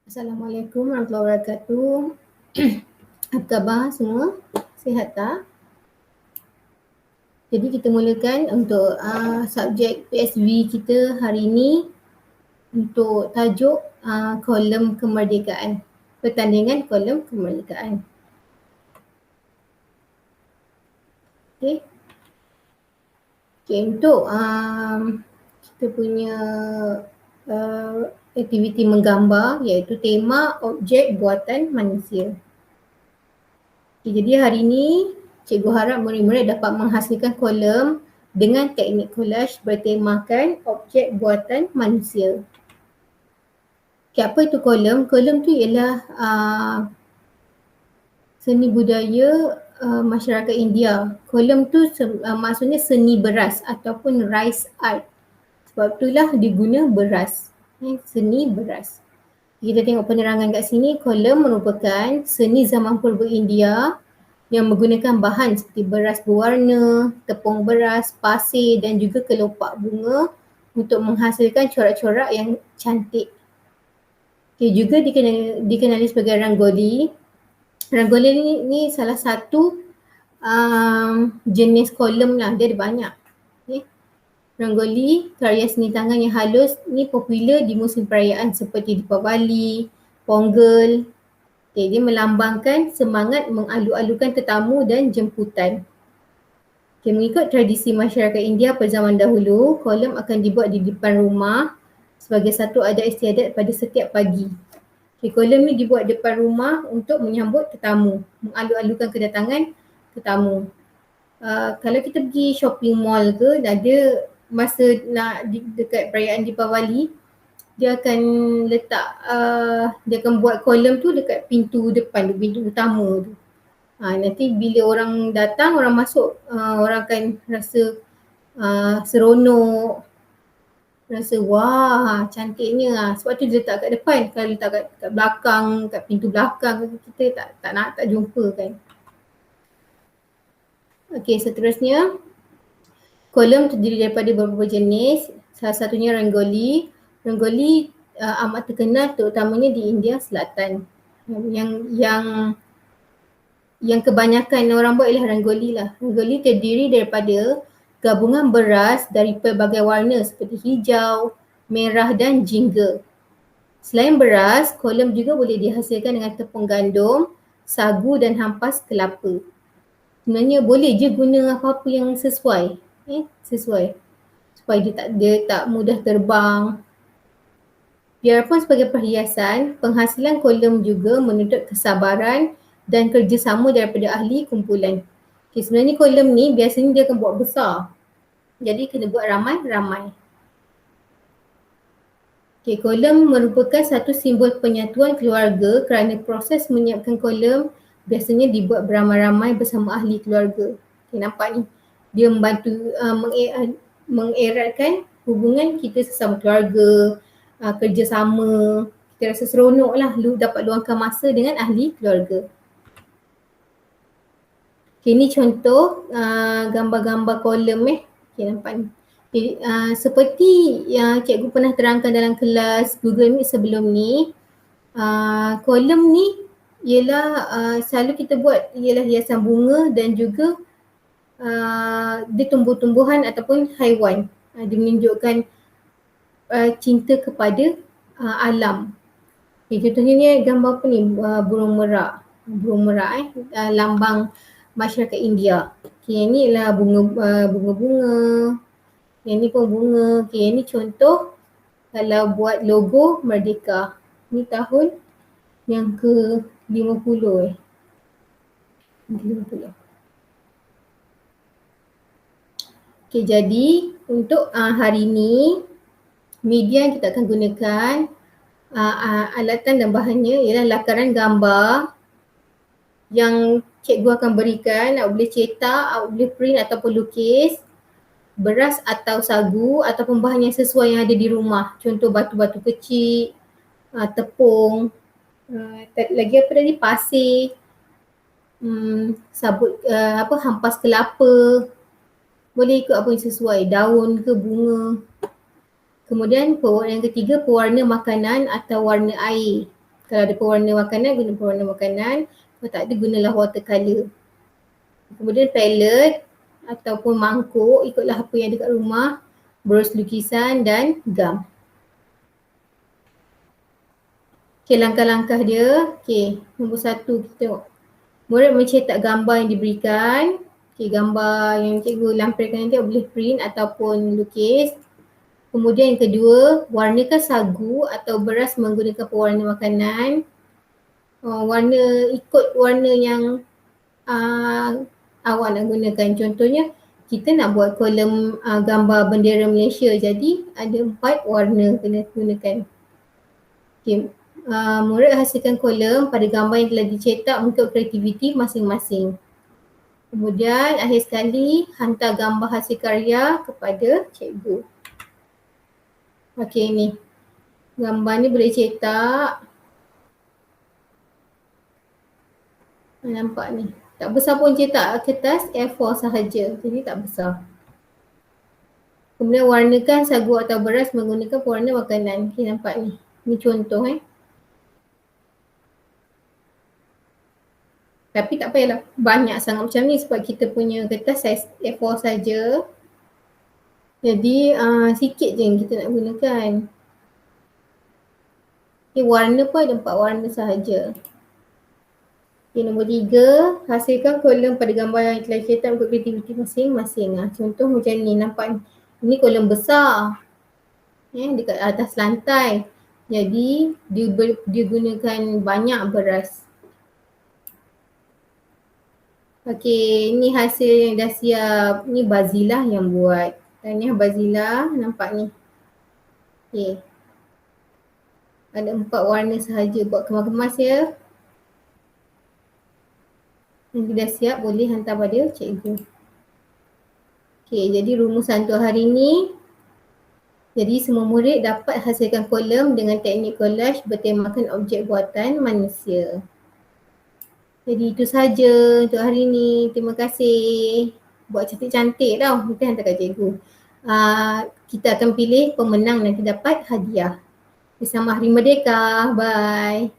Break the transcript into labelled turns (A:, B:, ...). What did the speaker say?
A: Assalamualaikum warahmatullahi wabarakatuh. Apa khabar semua? Sihat tak? Jadi kita mulakan untuk subjek PSV kita hari ini untuk tajuk kolom kemerdekaan. Pertandingan kolom kemerdekaan. Okey. Okey, untuk kita punya aktiviti menggambar iaitu tema objek buatan manusia. Okay, jadi hari ini cikgu harap murid-murid dapat menghasilkan kolom dengan teknik collage bertemakan objek buatan manusia. Okay, apa itu kolom? Kolom tu ialah seni budaya masyarakat India. Kolom tu maksudnya seni beras ataupun rice art. Sebab itulah diguna beras. Seni beras. Kita tengok penerangan kat sini, kolom merupakan seni zaman purba India yang menggunakan bahan seperti beras berwarna, tepung beras, pasir dan juga kelopak bunga untuk menghasilkan corak-corak yang cantik. Okay, juga dikenali sebagai rangoli. Rangoli ni salah satu jenis kolom lah, dia ada banyak. Okay. Rangoli, karya seni tangan yang halus ni popular di musim perayaan seperti Deepavali, Pongal. Okay, dia melambangkan semangat mengalu-alukan tetamu dan jemputan. Okay, mengikut tradisi masyarakat India pada zaman dahulu, kolom akan dibuat di depan rumah sebagai satu adat istiadat pada setiap pagi. Okay, kolom ni dibuat depan rumah untuk menyambut tetamu, mengalu-alukan kedatangan tetamu. Kalau kita pergi shopping mall ke, ada masa nak dekat perayaan Deepavali, dia akan letak, dia akan buat kolom tu dekat pintu depan, pintu utama tu. Nanti bila orang datang, orang masuk, orang akan rasa seronok, rasa wah cantiknya. Sebab tu dia letak kat depan. Kalau letak kat belakang, kat pintu belakang, kita tak jumpa kan. Okey, seterusnya kolom terdiri daripada beberapa jenis. Salah satunya rangoli. Rangoli amat terkenal terutamanya di India Selatan. Yang kebanyakan orang buat ialah rangoli lah. Rangoli terdiri daripada gabungan beras dari pelbagai warna seperti hijau, merah dan jingga. Selain beras, kolom juga boleh dihasilkan dengan tepung gandum, sagu dan hampas kelapa. Sebenarnya boleh je guna apa-apa yang sesuai. Sesuai. Supaya dia tak mudah terbang. Biarpun sebagai perhiasan, penghasilan kolom juga menuntut kesabaran dan kerjasama daripada ahli kumpulan. Okay, sebenarnya kolom ni biasanya dia akan buat besar. Jadi kena buat ramai-ramai. Okay, kolom merupakan satu simbol penyatuan keluarga kerana proses menyiapkan kolom biasanya dibuat beramai-ramai bersama ahli keluarga. Okay, nampak ni. Dia membantu mengeratkan hubungan kita sesama keluarga, kerjasama. Kita rasa seronok lah dapat luangkan masa dengan ahli keluarga. Okay, ni contoh gambar-gambar kolom Okay, nampak ni. Okay, seperti yang cikgu pernah terangkan dalam kelas Google Meet sebelum ni, kolom ni ialah selalu kita buat ialah hiasan bunga dan juga dia tumbuh-tumbuhan ataupun haiwan. Dia menunjukkan cinta kepada alam. Okay, contohnya ni gambar apa ni? Burung merak. Burung merak lambang masyarakat India. Okay, yang ni ialah bunga-bunga. Yang ni pun bunga. Okay, yang ni contoh kalau buat logo Merdeka. Ni tahun yang ke-50 50. Okay, jadi untuk hari ni media yang kita akan gunakan, alatan dan bahannya ialah lakaran gambar yang cikgu akan berikan. Awak boleh cetak, awak boleh print ataupun lukis, beras atau sagu ataupun bahan yang sesuai yang ada di rumah. Contoh batu-batu kecil, tepung, lagi apa tadi, pasir, sabut hampas kelapa. Boleh ikut apa yang sesuai, daun ke bunga. Kemudian yang ketiga, pewarna makanan atau warna air. Kalau ada pewarna makanan, guna pewarna makanan. Kalau tak ada, gunalah watercolour. Kemudian palette ataupun mangkuk, ikutlah apa yang ada kat rumah, brus lukisan dan gam. Okay, langkah-langkah dia. Okay, nombor 1 kita tengok. Murid mencetak gambar yang diberikan. Okay, gambar yang cikgu lampirkan nanti boleh print ataupun lukis. Kemudian yang kedua, warnakan sagu atau beras menggunakan pewarna makanan. Warna, ikut warna yang awak nak gunakan. Contohnya, kita nak buat kolom gambar bendera Malaysia. Jadi, ada 4 warna kena gunakan. Okay. Murid hasilkan kolom pada gambar yang telah dicetak untuk kreativiti masing-masing. Kemudian akhir sekali hantar gambar hasil karya kepada cikgu. Okey, ni gambar ni boleh cetak. Nampak ni, tak besar pun, cetak kertas A4 sahaja, jadi tak besar. Kemudian warnakan sagu atau beras menggunakan pewarna makanan. Okey, nampak ni, ni contoh Tapi tak payahlah banyak sangat macam ni sebab kita punya kertas saiz A4 saja. Jadi sikit je yang kita nak gunakan. Okay, warna pun ada 4 warna sahaja. Okay, nombor 3, hasilkan kolom pada gambar yang telah dicetak untuk kreativiti masing-masing. Contoh macam ni, nampak ni kolom besar dekat atas lantai. Jadi dia gunakan banyak beras. Okey, ni hasil yang dah siap. Ni Bazilah yang buat. Tahniah Bazilah, nampak ni. Okey. Ada 4 warna sahaja, buat kemas-kemas ya. Nanti dah siap, boleh hantar pada cikgu. Okey, jadi rumusan untuk hari ni. Jadi semua murid dapat hasilkan kolom dengan teknik collage bertemakan objek buatan manusia. Jadi itu sahaja untuk hari ni. Terima kasih. Buat cantik-cantik tau. Nanti hantar kat cikgu. Kita akan pilih pemenang nanti dapat hadiah. Bersama Hari Merdeka. Bye.